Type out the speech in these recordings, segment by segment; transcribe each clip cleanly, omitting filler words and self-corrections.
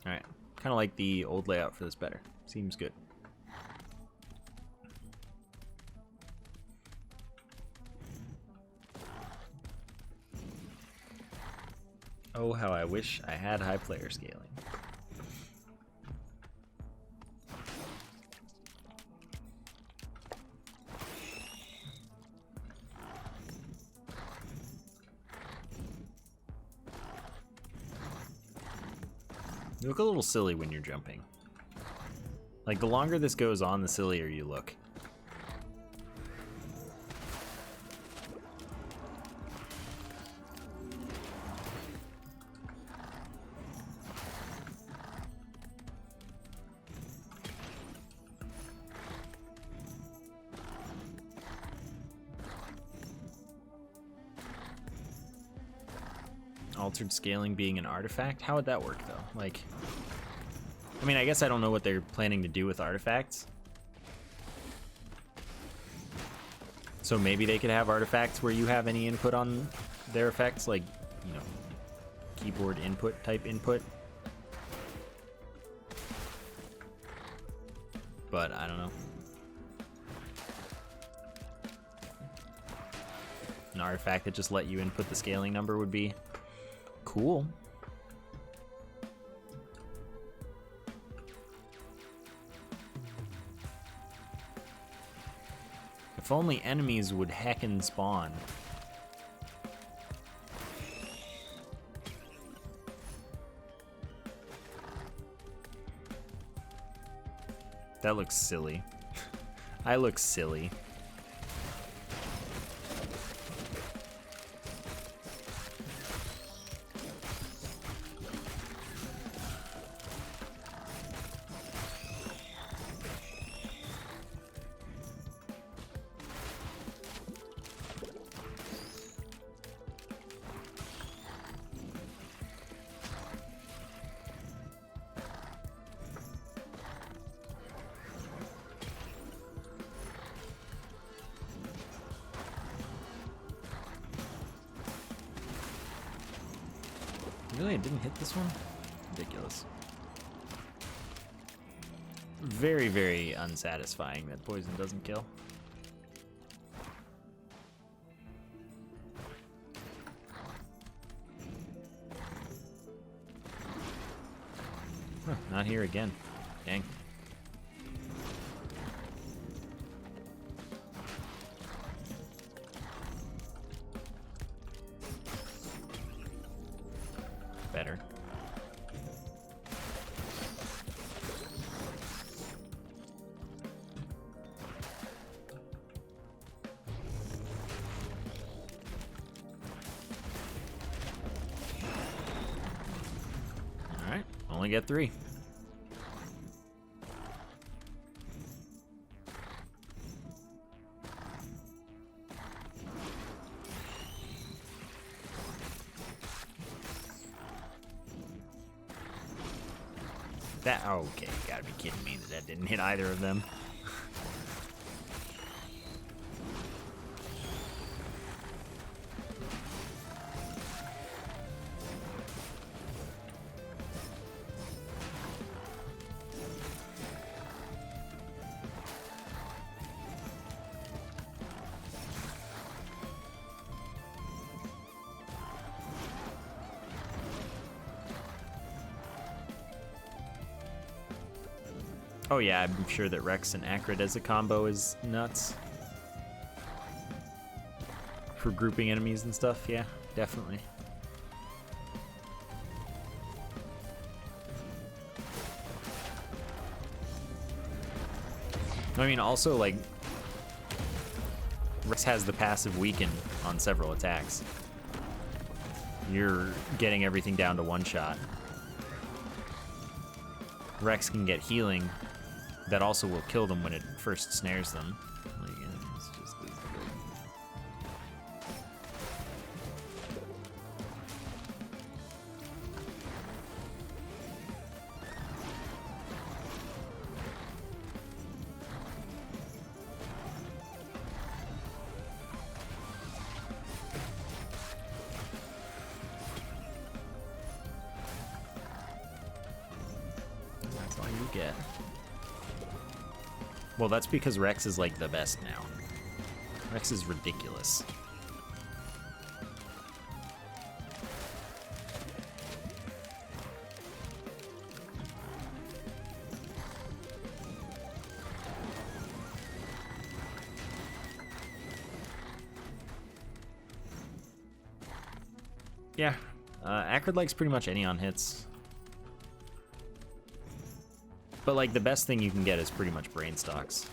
Alright. Kind of like the old layout for this better. Seems good. Oh, how I wish I had high player scaling. You look a little silly when you're jumping. Like, the longer this goes on, the sillier you look. Altered scaling being an artifact? How would that work, though? Like, I mean, I guess I don't know what they're planning to do with artifacts. So maybe they could have artifacts where you have any input on their effects, like, you know, keyboard input type input. But I don't know. An artifact that just let you input the scaling number would be cool. If only enemies would heckin' spawn. That looks silly. I look silly. Really, I didn't hit this one? Ridiculous. Very, very unsatisfying that poison doesn't kill. Huh, not here again. Dang. Better. All right, only get 3. That, okay, you gotta be kidding me that didn't hit either of them. Oh yeah, I'm sure that Rex and Acrid as a combo is nuts. For grouping enemies and stuff, yeah, definitely. I mean, also, like, Rex has the passive weaken on several attacks. You're getting everything down to 1 shot. Rex can get healing that also will kill them when it first snares them. Like, it's just get. Well, that's because Rex is like the best now. Rex is ridiculous. Yeah, Acrid likes pretty much any on hits. But like the best thing you can get is pretty much brain stocks.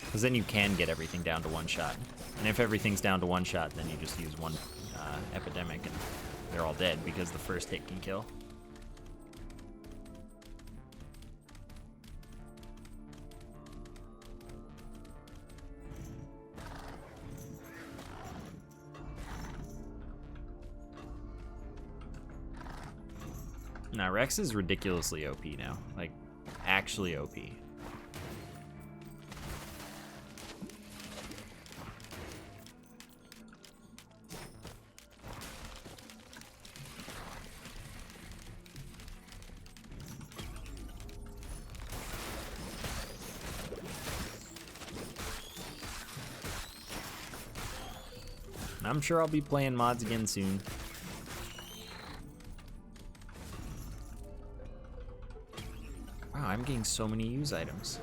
Because then you can get everything down to one shot. And if everything's down to one shot, then you just use one epidemic and they're all dead because the first hit can kill. Now, Rex is ridiculously OP now. Like, actually OP. I'm sure I'll be playing mods again soon. Wow, I'm getting so many use items.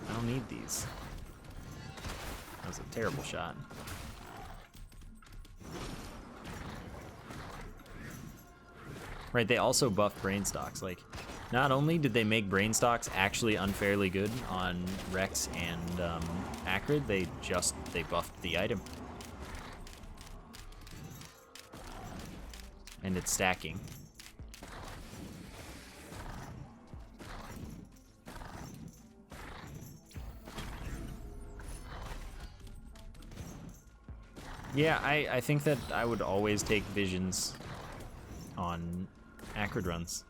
I don't need these. That was a terrible shot. Right, they also buffed brain stocks. Like, not only did they make brain stocks actually unfairly good on Rex and Acrid, they buffed the item. And it's stacking. Yeah, I think that I would always take visions on Acrid runs.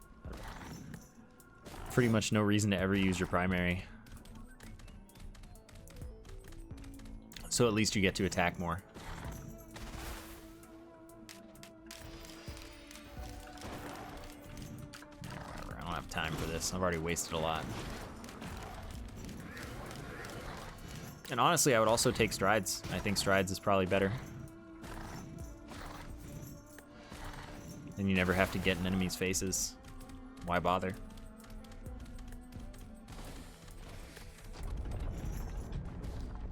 Pretty much no reason to ever use your primary. So at least you get to attack more. Whatever, I don't have time for this. I've already wasted a lot. And honestly, I would also take Strides. I think Strides is probably better. Then you never have to get in enemies' faces. Why bother?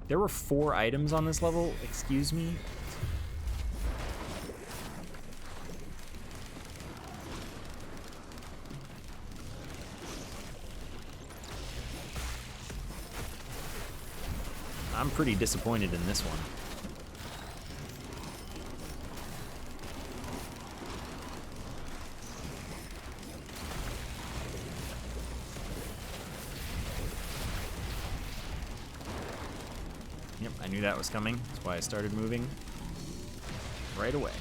There were 4 items on this level, excuse me? I'm pretty disappointed in this one. Yep, I knew that was coming. That's why I started moving right away.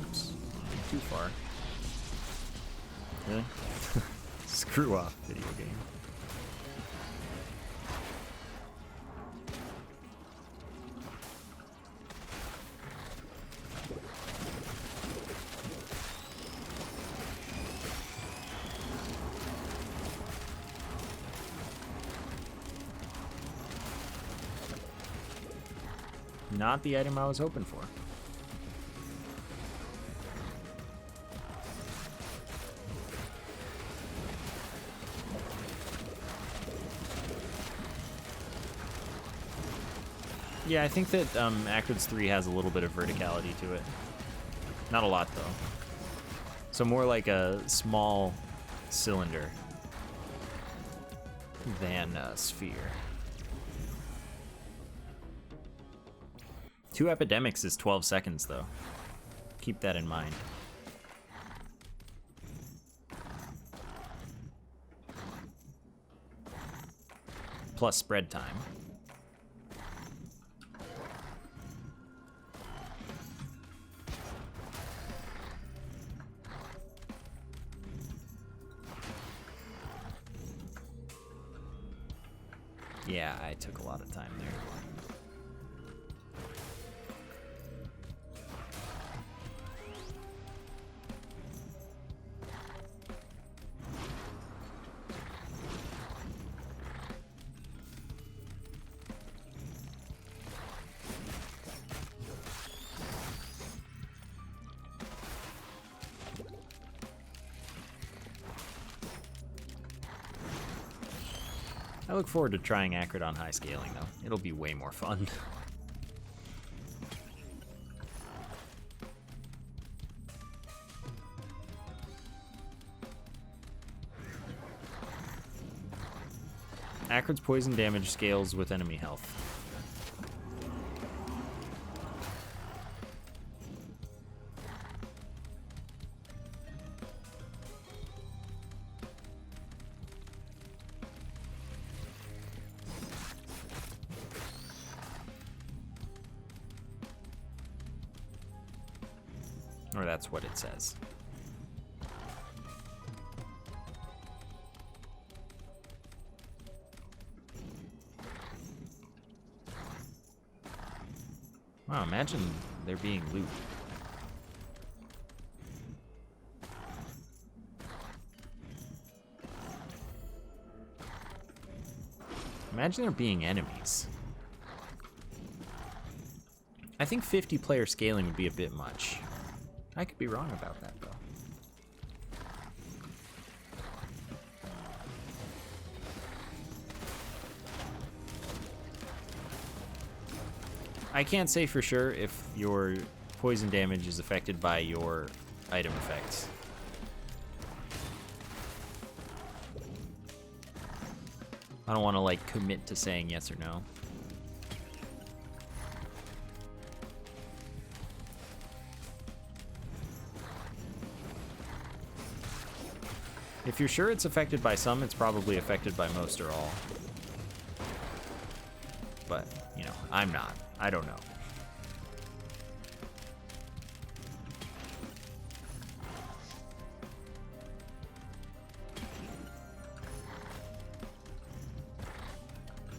Oops, too far. Really? Screw off, video game. Not the item I was hoping for. Yeah, I think that Acrid's 3 has a little bit of verticality to it. Not a lot, though. So more like a small cylinder than a sphere. 2 epidemics is 12 seconds, though. Keep that in mind. Plus spread time. Yeah, I took a lot of time there. I look forward to trying Acrid on high scaling, though. It'll be way more fun. Acrid's poison damage scales with enemy health. Or that's what it says. Wow, imagine there being loot. Imagine there being enemies. I think 50-player scaling would be a bit much. I could be wrong about that, though. I can't say for sure if your poison damage is affected by your item effects. I don't want to, like, commit to saying yes or no. If you're sure it's affected by some, it's probably affected by most or all. But, you know, I'm not. I don't know.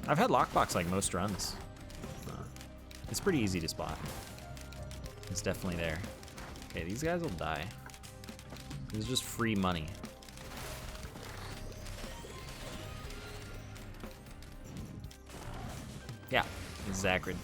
I've had lockbox like most runs. It's pretty easy to spot. It's definitely there. Okay, these guys will die. It's just free money. Yeah, this is Acrid.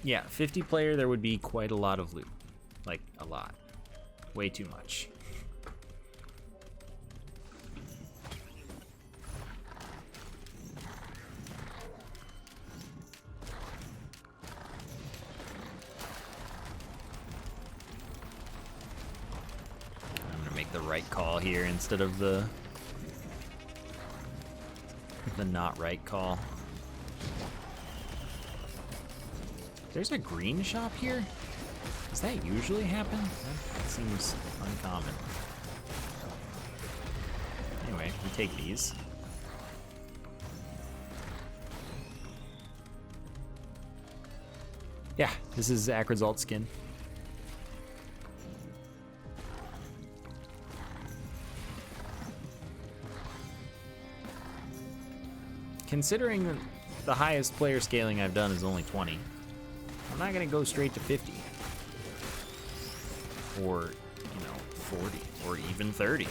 Yeah, 50 player, there would be quite a lot of loot. Like, a lot. Way too much. I'm gonna make the right call here instead of the not right call. There's a green shop here? Does that usually happen? That seems uncommon. Anyway, we take these. Yeah, this is Acrid's alt skin. Considering the highest player scaling I've done is only 20, I'm not gonna go straight to 50. Or, 40, or even 30.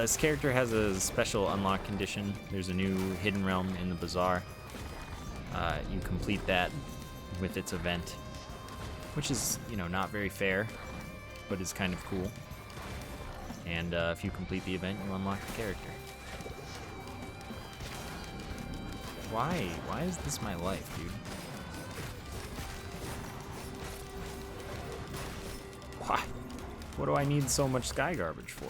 This character has a special unlock condition. There's a new hidden realm in the bazaar. You complete that with its event, which is, not very fair, but is kind of cool. And if you complete the event, you unlock the character. Why? Why is this my life, dude? Why? What do I need so much sky garbage for?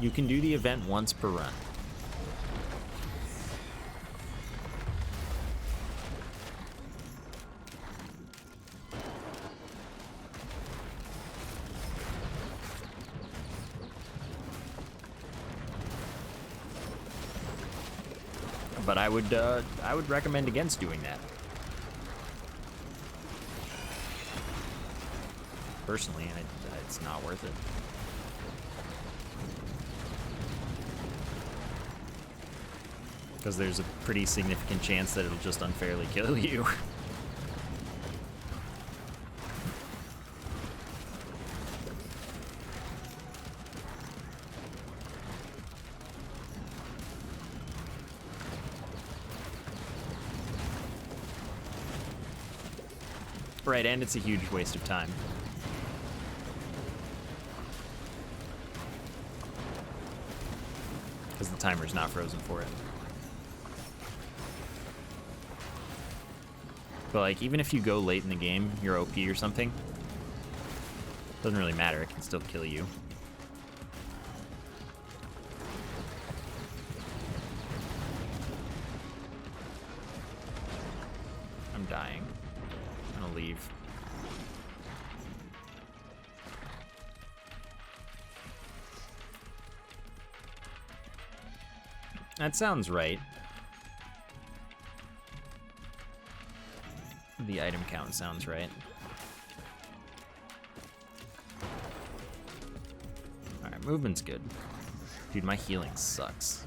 You can do the event once per run. But I would recommend against doing that. Personally, it's not worth it. Because there's a pretty significant chance that it'll just unfairly kill you. Right, and it's a huge waste of time. Because the timer's not frozen for it. But like, even if you go late in the game, you're OP or something, doesn't really matter, it can still kill you. I'm dying. I'm gonna leave. That sounds right. The item count sounds right. Alright, movement's good. Dude, my healing sucks.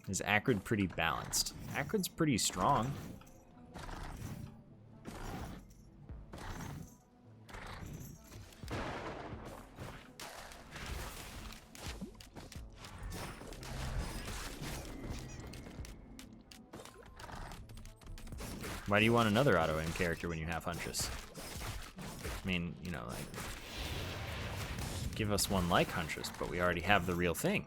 Is Acrid pretty balanced? Acrid's pretty strong. Why do you want another auto-aim character when you have Huntress? I mean, you know, like, give us one like Huntress, but we already have the real thing.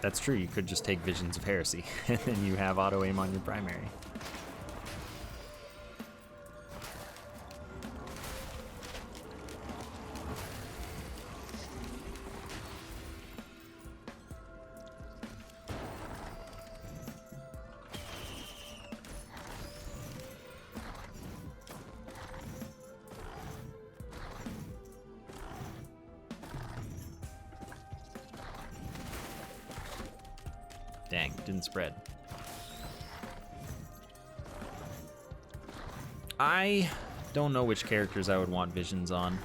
That's true, you could just take Visions of Heresy, and then you have auto-aim on your primary. Dang, didn't spread. I don't know which characters I would want visions on.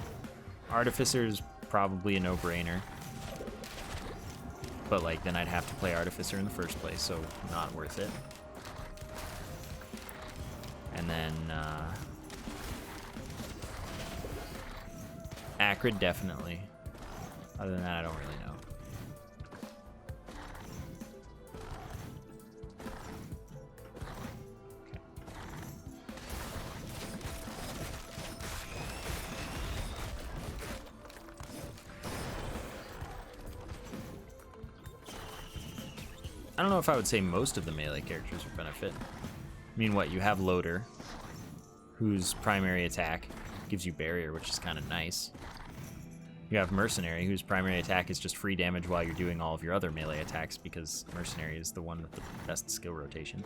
Artificer's probably a no-brainer. But like, then I'd have to play Artificer in the first place, so not worth it. And then, Acrid, definitely. Other than that, I don't really know. I don't know if I would say most of the melee characters would benefit. I mean, what, you have Loader, whose primary attack gives you barrier, which is kind of nice. You have Mercenary, whose primary attack is just free damage while you're doing all of your other melee attacks, because Mercenary is the one with the best skill rotation.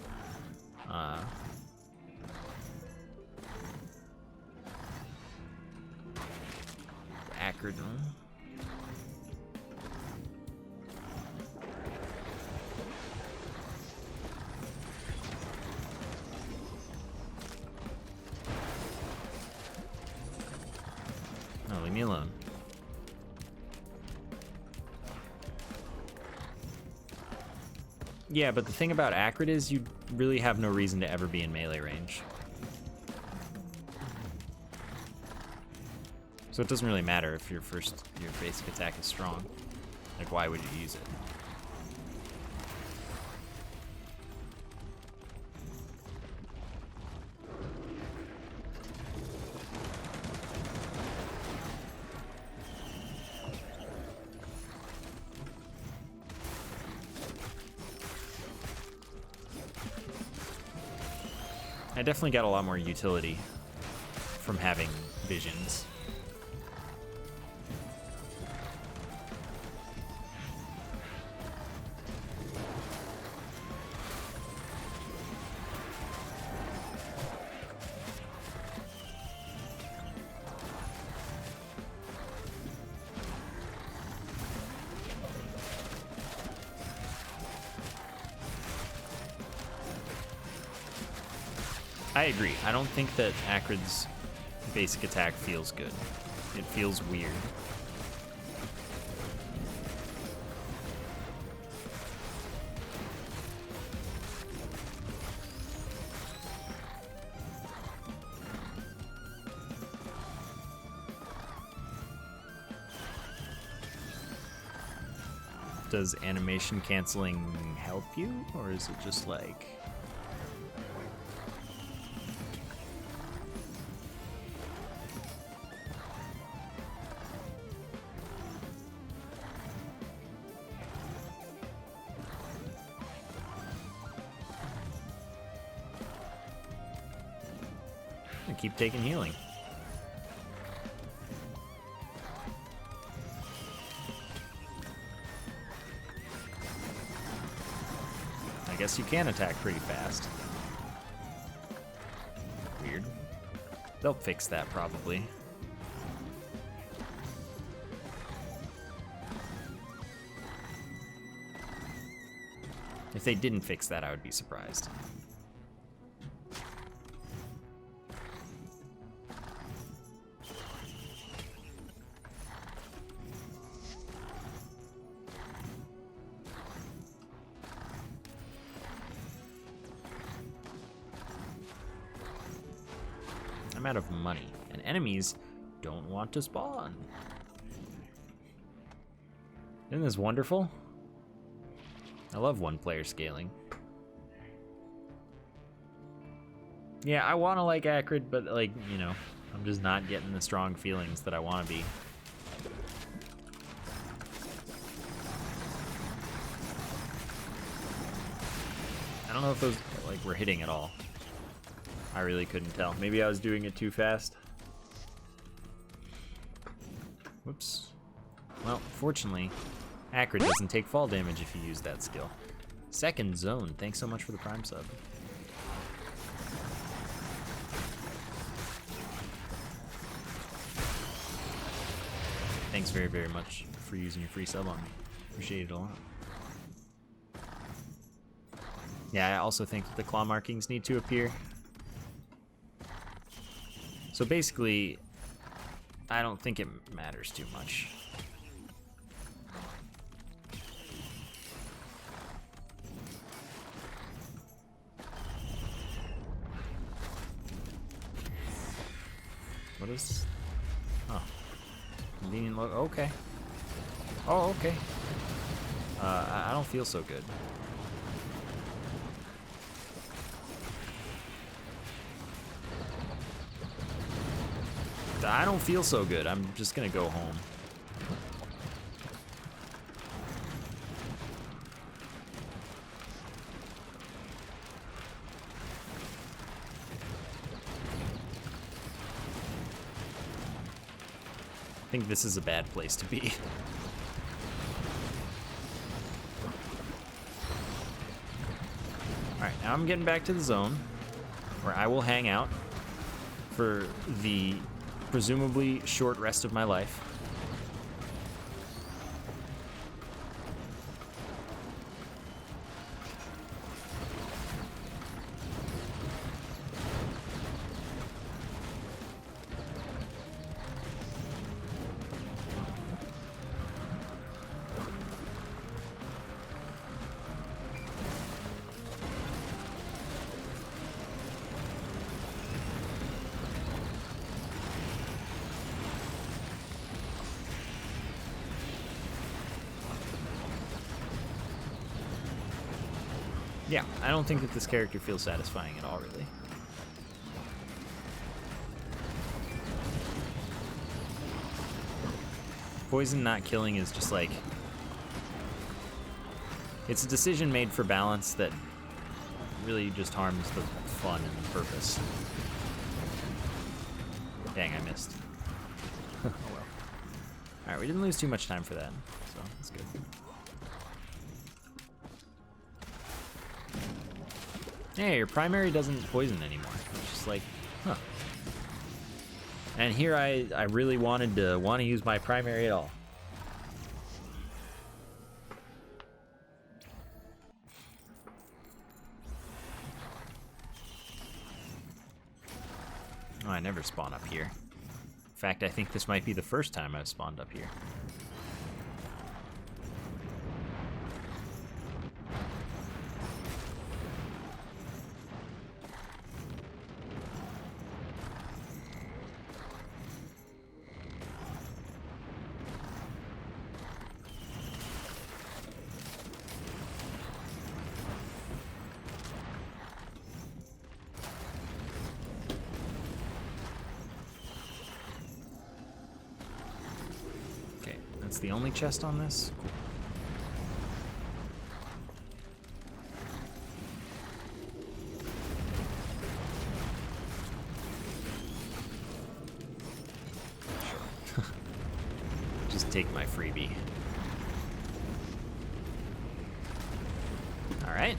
Acrid. No, leave me alone. Yeah, but the thing about Acrid is you really have no reason to ever be in melee range. So it doesn't really matter if your basic attack is strong. Like, why would you use it? I definitely got a lot more utility from having visions. I agree. I don't think that Acrid's basic attack feels good. It feels weird. Does animation canceling help you, or is it just like... keep taking healing. I guess you can attack pretty fast. Weird. They'll fix that probably. If they didn't fix that, I would be surprised. I'm out of money, and enemies don't want to spawn. Isn't this wonderful? I love one-player scaling. Yeah, I want to like Acrid, but like, you know, I'm just not getting the strong feelings that I want to be. I don't know if those like were hitting at all. I really couldn't tell. Maybe I was doing it too fast. Whoops. Well, fortunately, Acrid doesn't take fall damage if you use that skill. Second Zone, thanks so much for the Prime sub. Thanks very, very much for using your free sub on me. Appreciate it a lot. Yeah, I also think that the claw markings need to appear. So basically, I don't think it matters too much. What is... Oh. Convenient look. Okay. Oh, okay. I don't feel so good. I don't feel so good. I'm just gonna go home. I think this is a bad place to be. Alright, now I'm getting back to the zone, where I will hang out for the presumably short rest of my life. Yeah, I don't think that this character feels satisfying at all, really. Poison not killing is just like... It's a decision made for balance that really just harms the fun and the purpose. Dang, I missed. Oh well. Alright, we didn't lose too much time for that, so that's good. Yeah, your primary doesn't poison anymore. It's just like, huh. And here I really wanted to use my primary at all. Oh, I never spawn up here. In fact, I think this might be the first time I've spawned up here. That's the only chest on this? Cool. Sure. Just take my freebie. All right.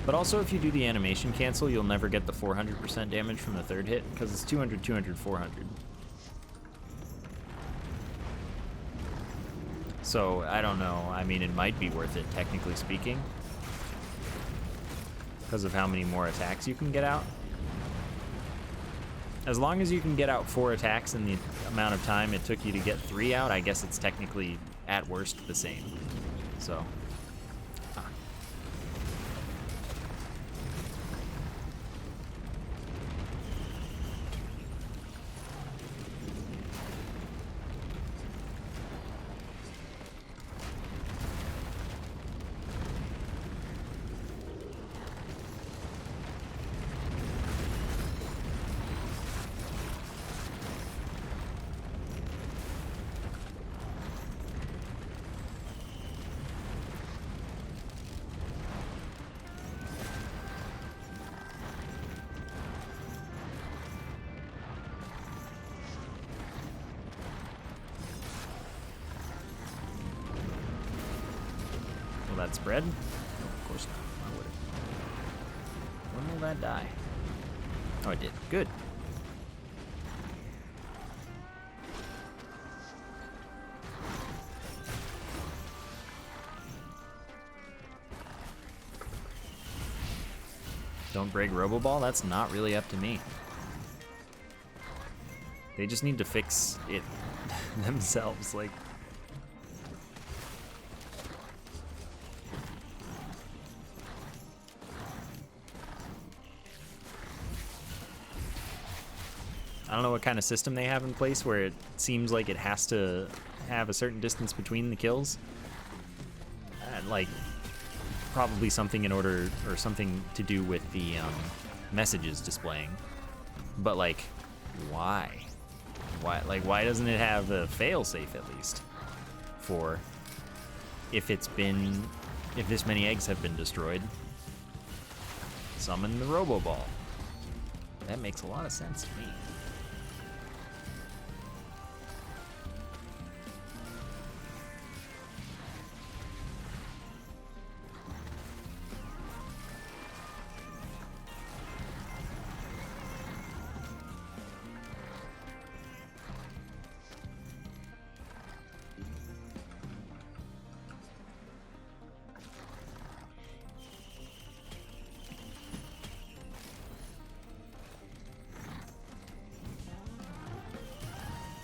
But also, if you do the animation cancel, you'll never get the 400% damage from the third hit, because it's 200, 200, 400. So, I don't know. I mean, it might be worth it, technically speaking, because of how many more attacks you can get out. As long as you can get out 4 attacks in the amount of time it took you to get 3 out, I guess it's technically, at worst, the same. So... that spread? No, of course not. Why would it? When will that die? Oh, it did. Good. Don't break Roboball? That's not really up to me. They just need to fix it themselves, like... I don't know what kind of system they have in place where it seems like it has to have a certain distance between the kills. Like, probably something in order, or something to do with the messages displaying. But like, why? Why? Like, why doesn't it have a fail-safe at least for if this many eggs have been destroyed, summon the Robo Ball. That makes a lot of sense to me.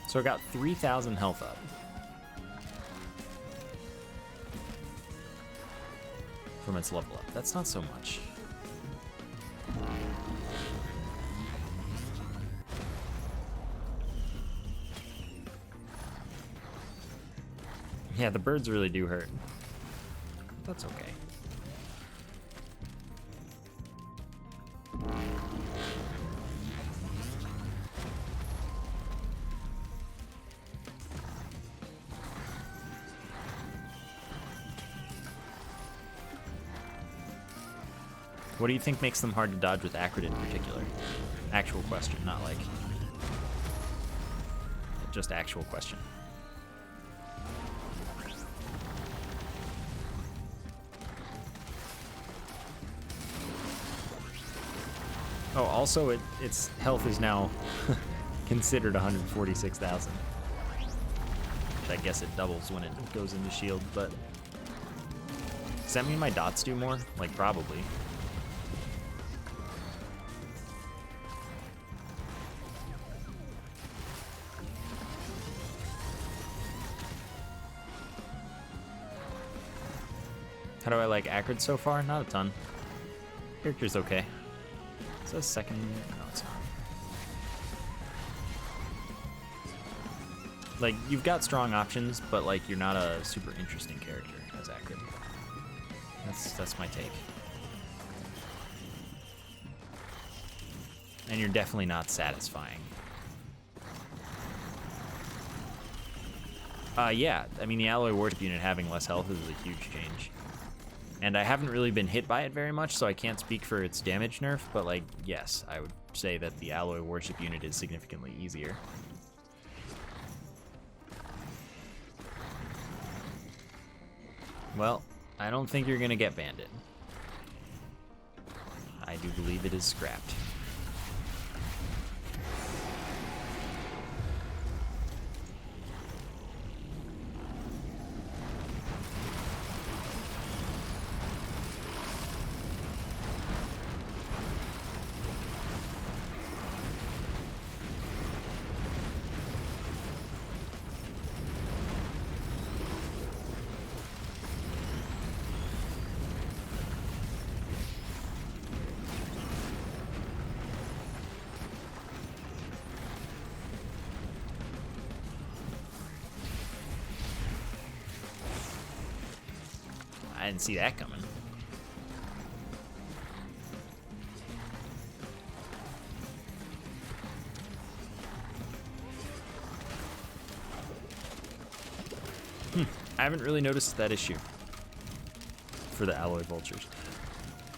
So I got 3,000 health up. From its level up. That's not so much. Yeah, the birds really do hurt. That's okay. What do you think makes them hard to dodge with Acrid in particular? Actual question, not like... just actual question. Oh, also, its health is now considered 146,000. Which I guess it doubles when it goes into shield, but... Does that mean my dots do more? Like, probably. How do I like Acrid so far? Not a ton. Character's okay. Is that a second? No, it's not. Like, you've got strong options, but like you're not a super interesting character as Acrid. That's my take. And you're definitely not satisfying. Yeah, I mean the Alloy Warship unit having less health is a huge change. And I haven't really been hit by it very much, so I can't speak for its damage nerf, but like, yes, I would say that the Alloy Warship unit is significantly easier. Well, I don't think you're gonna get Bandit. I do believe it is scrapped. I didn't see that coming. I haven't really noticed that issue for the Alloy Vultures,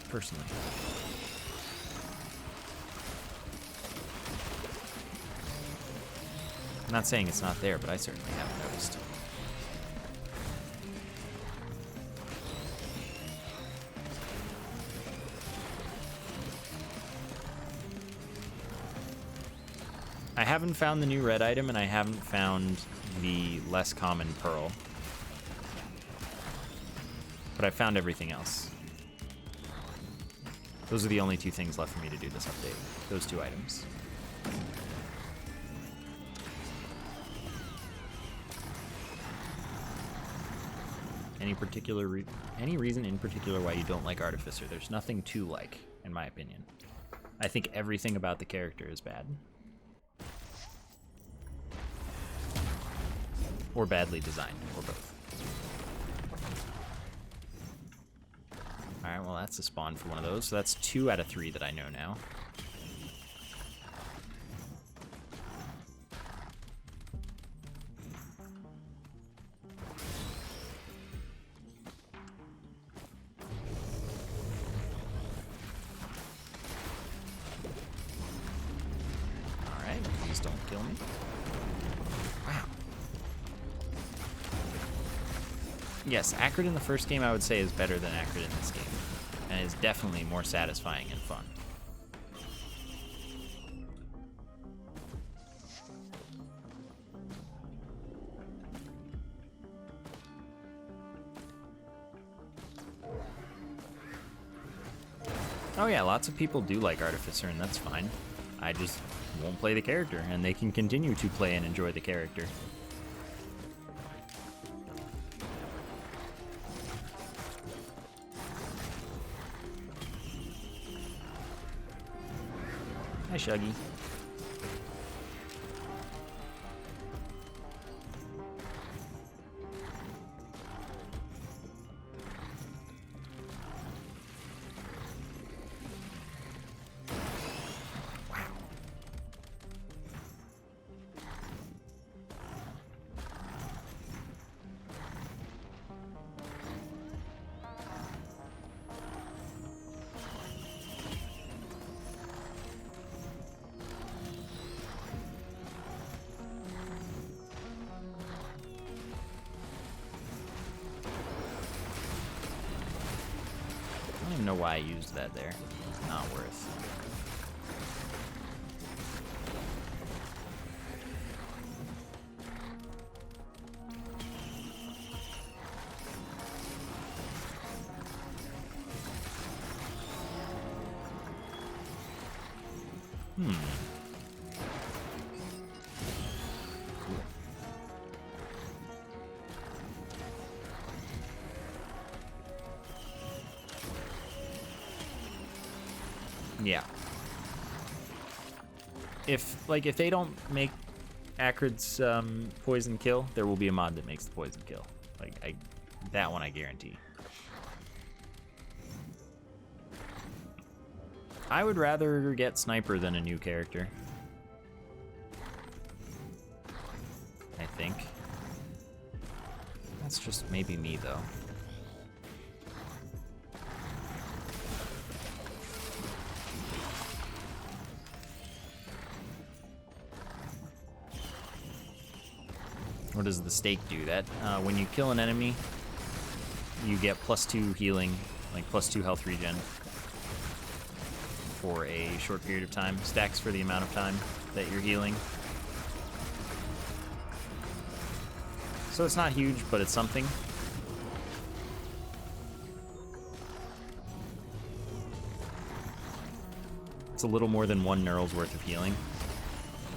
personally. I'm not saying it's not there, but I certainly haven't noticed. I haven't found the new red item, and I haven't found the less common pearl. But I found everything else. Those are the only two things left for me to do this update. Those two items. Any reason in particular why you don't like Artificer? There's nothing to like, in my opinion. I think everything about the character is bad. Or badly designed, or both. Alright, well that's a spawn for one of those. So that's 2 out of 3 that I know now. Please don't kill me. Wow. Yes, Acrid in the first game I would say is better than Acrid in this game, and is definitely more satisfying and fun. Oh yeah, lots of people do like Artificer, and that's fine. I just won't play the character, and they can continue to play and enjoy the character. Hi, Shuggy. I don't even know why I used that there. Not worth. Yeah. If they don't make Acrid's poison kill, there will be a mod that makes the poison kill. That one I guarantee. I would rather get Sniper than a new character. I think. That's just maybe me though. What does the stake do? That when you kill an enemy, you get +2 healing, like +2 health regen for a short period of time. Stacks for the amount of time that you're healing. So it's not huge, but it's something. It's a little more than 1 Neural's worth of healing,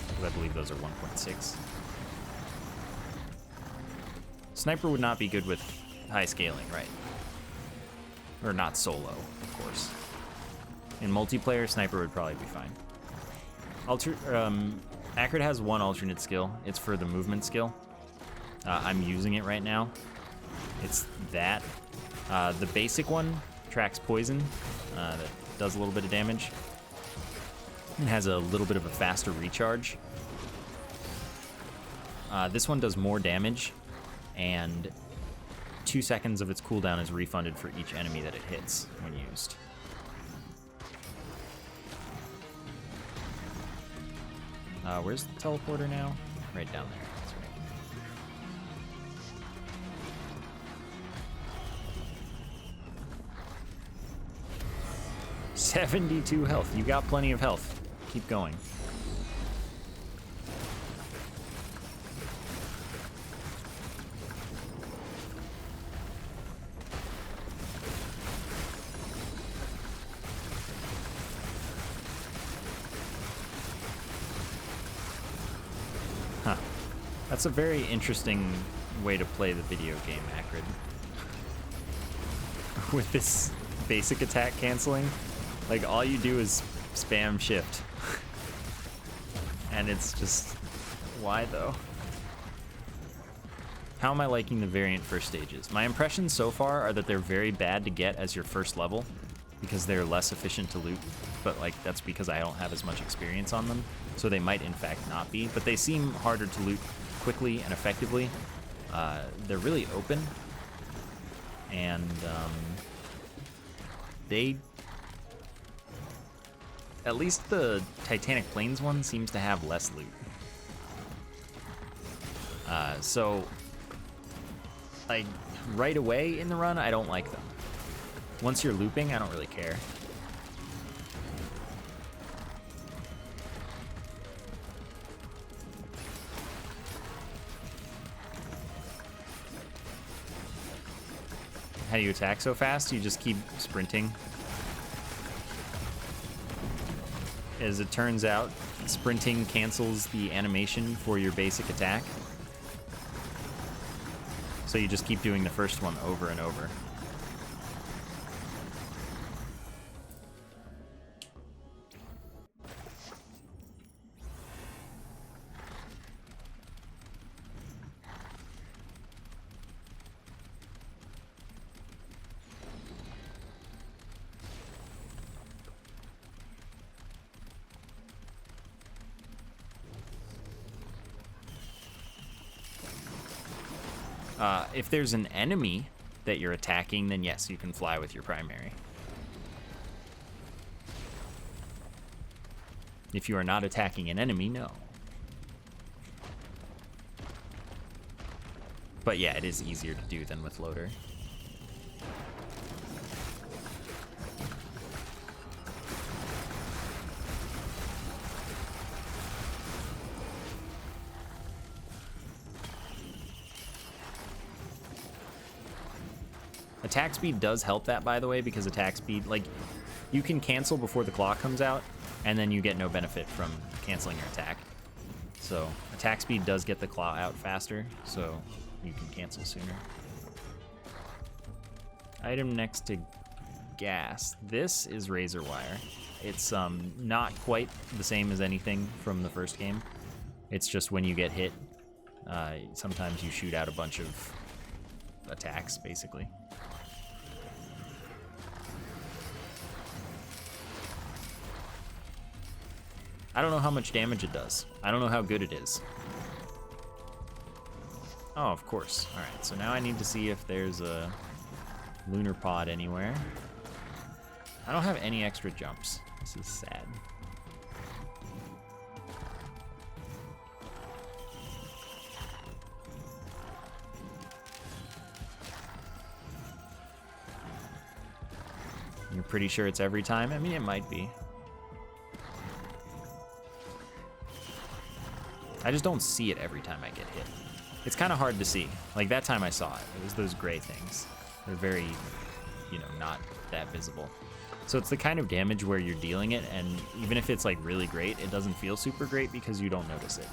because I believe those are 1.6. Sniper would not be good with high scaling, right? Or not solo, of course. In multiplayer, Sniper would probably be fine. Acrid has one alternate skill. It's for the movement skill. I'm using it right now. It's that. The basic one tracks poison. That does a little bit of damage. It has a little bit of a faster recharge. This one does more damage, and 2 seconds of its cooldown is refunded for each enemy that it hits when used. Where's the teleporter now? Right down there. That's right. 72 health. You got plenty of health. Keep going. Huh. That's a very interesting way to play the video game, Acrid. With this basic attack canceling, like all you do is spam shift. And it's just, why though? How am I liking the variant first stages? My impressions so far are that they're very bad to get as your first level because they're less efficient to loot, but like that's because I don't have as much experience on them, so they might in fact not be, but they seem harder to loot quickly and effectively. They're really open, and At least the Titanic Plains one seems to have less loot. So, like, right away in the run, I don't like them. Once you're looping, I don't really care. How do you attack so fast? You just keep sprinting. As it turns out, sprinting cancels the animation for your basic attack. So you just keep doing the first one over and over. If there's an enemy that you're attacking, then yes, you can fly with your primary. If you are not attacking an enemy, no. But yeah, it is easier to do than with loader. Attack speed does help that, by the way, because attack speed, like, you can cancel before the clock comes out, and then you get no benefit from canceling your attack. So attack speed does get the claw out faster, so you can cancel sooner. Item next to gas. This is razor wire. It's not quite the same as anything from the first game. It's just when you get hit, sometimes you shoot out a bunch of attacks, basically. I don't know how much damage it does. I don't know how good it is. Oh, of course. All right, so now I need to see if there's a lunar pod anywhere. I don't have any extra jumps. This is sad. You're pretty sure it's every time? I mean, it might be. I just don't see it every time I get hit. It's kind of hard to see. Like that time I saw it, it was those gray things. They're very, you know, not that visible. So it's the kind of damage where you're dealing it, and even if it's like really great, it doesn't feel super great because you don't notice it.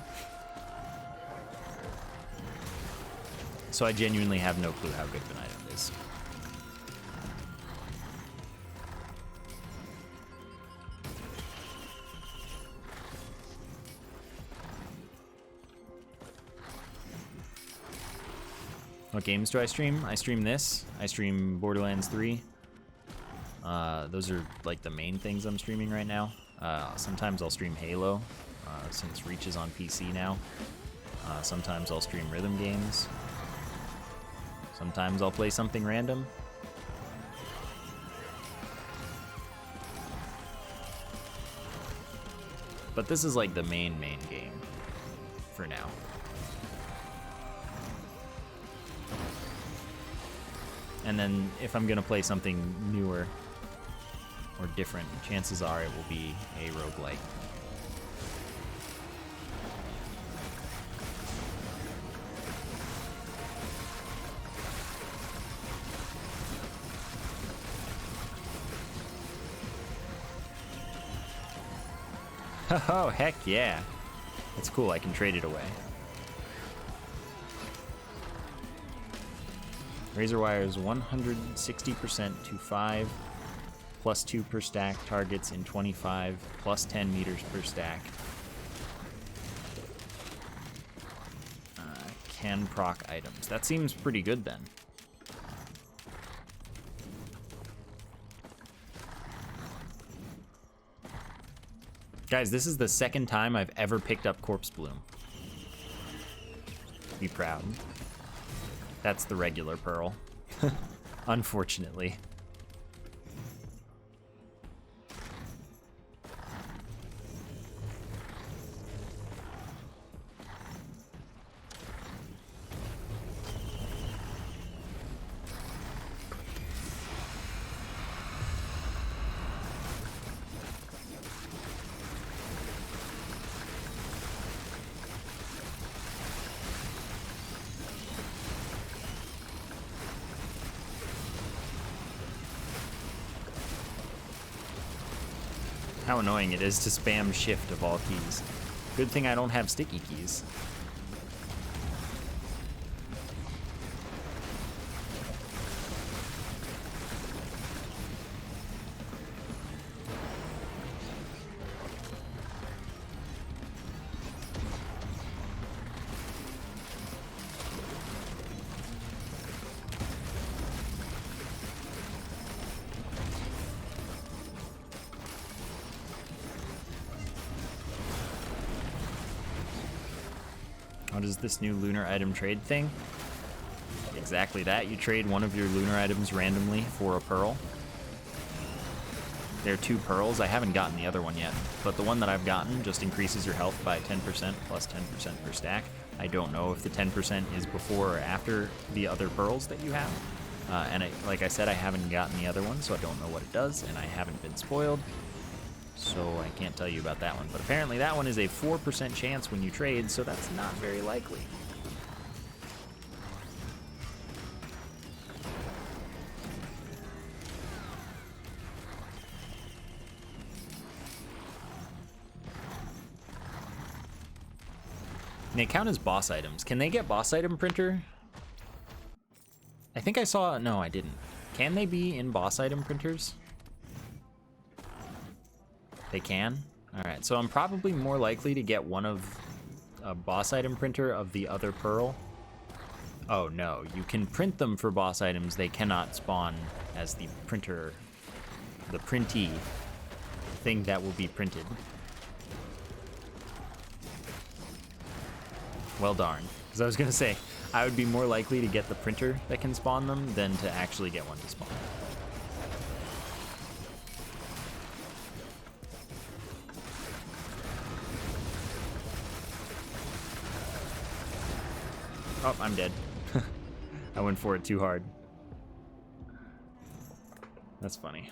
So I genuinely have no clue how good of an item it is. What games do I stream? I stream this. I stream Borderlands 3. Those are like the main things I'm streaming right now. Sometimes I'll stream Halo, since Reach is on PC now. Sometimes I'll stream rhythm games. Sometimes I'll play something random. But this is like the main game for now. And then if I'm gonna play something newer or different, chances are it will be a roguelike. Oh, heck yeah. That's cool, I can trade it away. Razor wire is 160% to 5, plus 2 per stack, targets in 25, plus 10 meters per stack. Can proc items. That seems pretty good then. Guys, this is the second time I've ever picked up Corpse Bloom. Be proud. That's the regular pearl. Unfortunately. How annoying it is to spam shift of all keys. Good thing I don't have sticky keys. What is this new lunar item trade thing? Exactly that. You trade one of your lunar items randomly for a pearl. There are 2 pearls. I haven't gotten the other one yet, but the one that I've gotten just increases your health by 10% plus 10% per stack. I don't know if the 10% is before or after the other pearls that you have. Like I said, I haven't gotten the other one, so I don't know what it does, and I haven't been spoiled. So I can't tell you about that one. But apparently that one is a 4% chance when you trade, so that's not very likely. And they count as boss items. Can they get boss item printer? I think I saw, no, I didn't. Can they be in boss item printers? They can? Alright, so I'm probably more likely to get one of a boss item printer of the other pearl. Oh no, you can print them for boss items, they cannot spawn as the printer, the printee thing that will be printed. Well darn, because I was gonna say, I would be more likely to get the printer that can spawn them than to actually get one to spawn. Oh, I'm dead. I went for it too hard. That's funny.